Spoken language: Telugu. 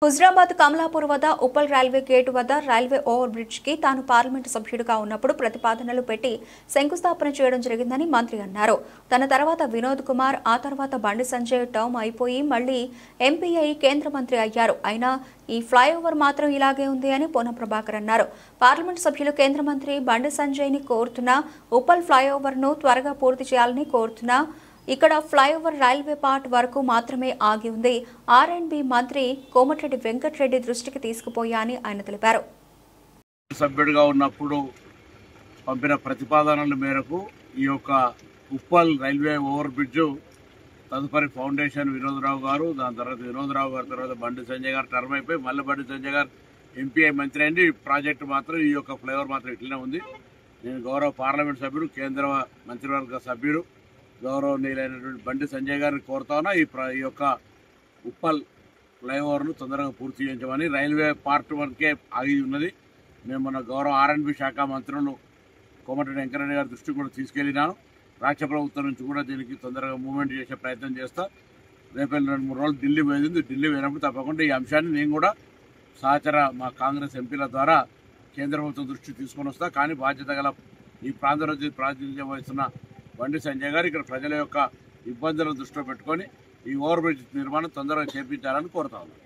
హుజరాబాద్ కమలాపూర్ వద్ద ఉప్పల్ రైల్వే గేటు వద్ద రైల్వే ఓవర్ బ్రిడ్జ్ కి తాను పార్లమెంటు సభ్యుడిగా ఉన్నప్పుడు ప్రతిపాదనలు పెట్టి శంకుస్థాపన చేయడం జరిగిందని మంత్రి అన్నారు. తన తర్వాత వినోద్ కుమార్, ఆ తర్వాత బండి సంజయ్ టర్మ్ అయిపోయి మళ్లీ ఎంపీ అయి కేంద్ర మంత్రి అయ్యారు. అయినా ఈ ఫ్లైఓవర్ మాత్రం ఇలాగే ఉంది అని పొన్నం ప్రభాకర్ అన్నారు. పార్లమెంటు సభ్యులు కేంద్ర మంత్రి బండి సంజయ్ ని కోరుతున్నా ఉప్పల్ ఫ్లైఓవర్ ను త్వరగా పూర్తి చేయాలని కోరుతున్నా ఇక్కడ ఫ్లైఓవర్ రైల్వే పార్ట్ వరకు మాత్రమే ఆగి ఉంది. ఆర్ఎండ్బి మంత్రి కోమటిరెడ్డి వెంకటరెడ్డి దృష్టికి తీసుకుపోయా అని ఆయన తెలిపారు. సభ్యుడిగా ఉన్నప్పుడు పంపిన ప్రతిపాదనల మేరకు ఈ యొక్క ఉప్పల్ రైల్వే ఓవర్ బ్రిడ్జ్ తదుపరి ఫౌండేషన్ వినోదరావు గారు, దాని తర్వాత వినోదరావు గారి తర్వాత బండి సంజయ్ గారు టర్మ్ అయిపోయి మళ్ళీ బండి సంజయ్ గారు ఎంపీఐ మంత్రి అయింది. ఈ ప్రాజెక్టు మాత్రం ఈ యొక్క ఫ్లైఓవర్ మాత్రం ఇట్లనే ఉంది. నేను గౌరవ పార్లమెంట్ సభ్యుడు, కేంద్ర మంత్రివర్గ సభ్యుడు గౌరవనీయులైనటువంటి బండి సంజయ్ గారిని కోరుతా ఉన్నా ఈ యొక్క ఉప్పల్ ఫ్లైఓవర్ను తొందరగా పూర్తి చేయించమని. రైల్వే పార్ట్ వరకే ఆగి ఉన్నది. మేము మన గౌరవ ఆర్ఎండ్బి శాఖ మంత్రులు కోమటిరెడ్డి వెంకటరెడ్డి గారి దృష్టికి కూడా తీసుకెళ్లినాను. రాష్ట్ర ప్రభుత్వం నుంచి కూడా దీనికి తొందరగా మూవ్మెంట్ చేసే ప్రయత్నం చేస్తా. రేపు 2-3 రోజులు ఢిల్లీ పోయింది. ఢిల్లీ పోయినప్పుడు తప్పకుండా ఈ అంశాన్ని నేను కూడా సహచర మా కాంగ్రెస్ ఎంపీల ద్వారా కేంద్ర ప్రభుత్వం దృష్టికి తీసుకొని వస్తా. కానీ బాధ్యత గల ఈ ప్రాంతంలో ప్రాతినిధ్యం వహిస్తున్న బండి సంజయ్ గారు ఇక్కడ ప్రజల యొక్క ఇబ్బందులను దృష్టిలో పెట్టుకొని ఈ ఓవర్ బ్రిడ్జ్ నిర్మాణం తొందరగా చేపించాలని కోరుతా ఉన్నాను.